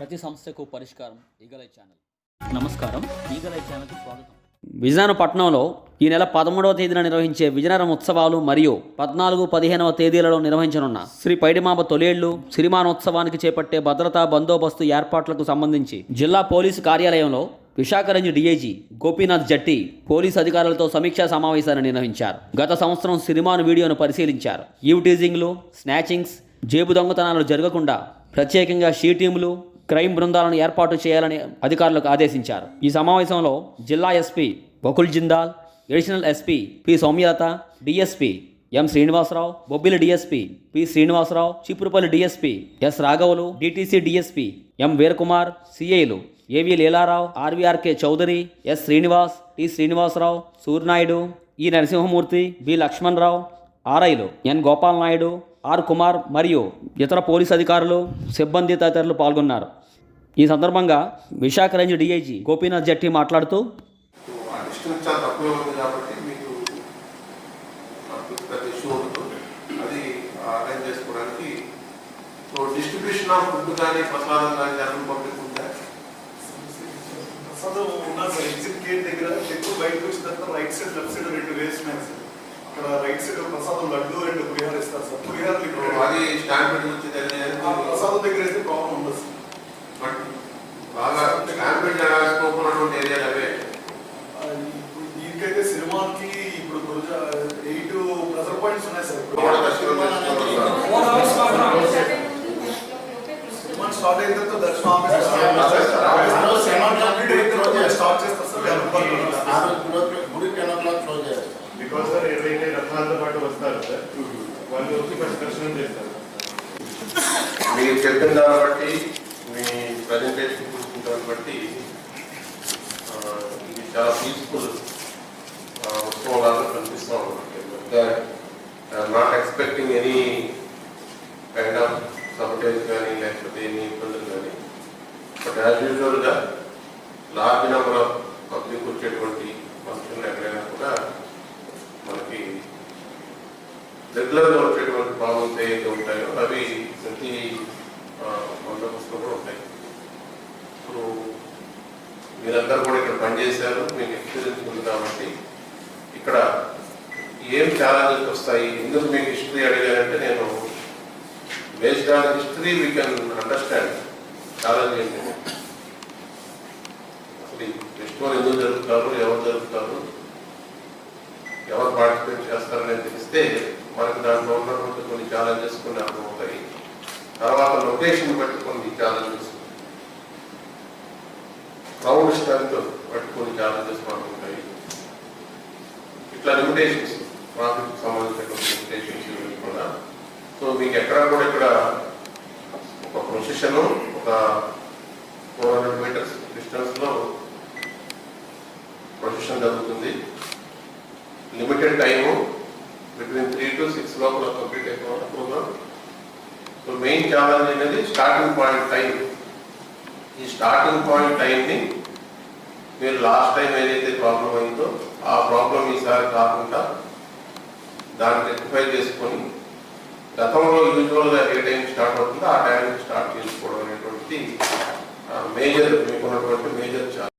ప్రతి సమస్యకు పరిష్కారం ఈగలై ఛానల్. నమస్కారం, ఈగలై ఛానల్కి స్వాగతం. విజయనగరం పట్టణంలో ఈ నెల 13వ తేదీన నిర్వహించే విజయనగరం ఉత్సవాలు మరియు 14, 15వ తేదీలలో నిర్వహించనున్న శ్రీ పైడిమాంబ తొలేళ్లు సిరిమానోత్సవానికి చేపట్టే భద్రతా బందోబస్తు ఏర్పాట్లకు సంబంధించి జిల్లా పోలీసు కార్యాలయంలో విశాఖ రేంజ్ డీఐజీ గోపీనాథ్ జట్టి పోలీసు అధికారులతో సమీక్షా సమావేశాన్ని నిర్వహించారు. గత సంవత్సరం సిరిమాను వీడియోను పరిశీలించారు. ఈవ్ టీజింగ్లు, స్నాచింగ్స్, జేబు దొంగతనాలు జరగకుండా ప్రత్యేకంగా షీ టీములు, క్రైమ్ బృందాలను ఏర్పాటు చేయాలని అధికారులకు ఆదేశించారు. ఈ సమావేశంలో జిల్లా SP Bakul Jindal, additional SP P Soumyalatha, DSP M Srinivasarao, Bobbili DSP P Srinivasarao, Chipurupalli DSP S రాఘవులు, డిటిసి డిఎస్పీ ఎం వీరకుమార్, సిఐలు A V Leelarao, RVRK Chowdary, S Srinivas, T Srinivasarao, Suryanaidu, E Narasimhamurthy, B Lakshmanarao, ఆర్ఐలు ఎన్ గోపాల్ నాయుడు, ఆర్ కుమార్ మరియు ఇతర పోలీసు అధికారులు, సిబ్బంది తదితరులు పాల్గొన్నారు. ఈ సందర్భంగా విశాఖ రేంజ్ డీఐజీ గోపీనాథ్ జట్టి మాట్లాడుతూ డిస్ట్రిబ్యూషన్ ఆఫ్ ఫుడ్ కానీ ప్రసాదం కానీ జనరల్ పబ్లిక్ ఉందా? ప్రసాదం ఉన్నారు సార్. ఎగ్జిట్ గేట్ దగ్గర ఎక్కువ బయటకు వచ్చిన తర్వాత రైట్ సైడ్ లెఫ్ట్ సైడ్ 2 వేస్ ఉన్నాయి సార్. అక్కడ రైట్ సైడ్ ప్రసాదం లడ్డు 2 పులిహార ఇస్తారు సార్. పులిహార అది స్టాండ్ పెట్టి వచ్చి ప్రసాదం దగ్గర అయితే ప్రాబ్లం ఉండదు సార్. బట్ బాగా స్టాండ్ పెట్టి జరగాల్సినటువంటి ఏరియాలు అవే. దీనికైతే సినిమాకి ఇప్పుడు 8 ప్రెజర్ పాయింట్స్ ఉన్నాయి సార్. స్టార్ట్ అయిన తర్వాత దర్శనం స్టార్ట్ చేస్తారు సార్. బికాస్ సార్ ఏదైతే రథాలతో పాటు వస్తారు సార్, వాళ్ళు వచ్చి ఫస్ట్ దర్శనం చేస్తారు. మీరు చెప్పిన దాన్ని బట్టి, మీ ప్రజెంటేషన్ చూసిన దాన్ని బట్టి ఇది చాలా పీస్ఫుల్ ఉత్సవం లాగా కనిపిస్తూ ఉంటుంది. Not expecting any kind of సబ్టైజ్ కానీ లేకపోతే ఎన్ని ఇబ్బందులు కానీ. బట్ యాజ్ యూజువల్గా లార్జ్ నెంబర్ ఆఫ్ పబ్లిక్ వచ్చేటువంటి ఫంక్షన్లు ఎక్కడైనా కూడా మనకి రెగ్యులర్గా వచ్చేటువంటి ప్రాబ్లమ్స్ ఏవైతే ఉంటాయో అవి ప్రతి బందోబస్తులో కూడా ఉంటాయి. ఇప్పుడు మీరందరూ కూడా ఇక్కడ పనిచేశారు, మీకు ఎక్స్పీరియన్స్ ఉంది కాబట్టి ఇక్కడ ఏం ఛాలెంజెస్ వస్తాయి, ఎందుకు మీకు హిస్టరీ అడిగారంటే, నేను based on history we can understand challenge ఏంటి, అసలు ఈ ఫెస్టివల్ ఎందుకు జరుపుతారు, ఎవరు జరుపుతారు, ఎవరు పార్టిసిపేట్ చేస్తారనేది తెలిస్తే మనకు దాంట్లో ఉన్నటువంటి కొన్ని ఛాలెంజెస్ కొన్ని అర్థమవుతాయి. తర్వాత లొకేషన్ బట్టి కొన్ని ఛాలెంజెస్, క్రౌడ్ స్ట్రెంత్ బట్టి కొన్ని ఛాలెంజెస్ మనకు ఉంటాయి. ఇట్లా లిమిటేషన్స్, ట్రాఫిక్ సంబంధించినటువంటి లిమిటేషన్స్ కూడా. సో మీకు ఎక్కడ కూడా ఇక్కడ ఒక ప్రొసెషన్ ఒక 400 మీటర్స్ డిస్టెన్స్లో ప్రొసెషన్ జరుగుతుంది. లిమిటెడ్ టైము బిట్వీన్ 3 to 6 లోపల కంప్లీట్ అయిపోవాలి ప్రోగ్రామ్. సో మెయిన్ ఛాలెంజ్ అనేది స్టార్టింగ్ పాయింట్ టైం. ఈ స్టార్టింగ్ పాయింట్ టైంని మీరు లాస్ట్ టైం ఏదైతే ప్రాబ్లం అయిందో ఆ ప్రాబ్లం ఈసారి కాకుండా దాన్ని రెక్టిఫై చేసుకొని గతంలో యూజువల్గా ఏ టైం స్టార్ట్ అవుతుందో ఆ టైంకి స్టార్ట్ చేసుకోవడం అనేటువంటిది మేజర్, మీకున్నటువంటి మేజర్ ఛాలెంజ్.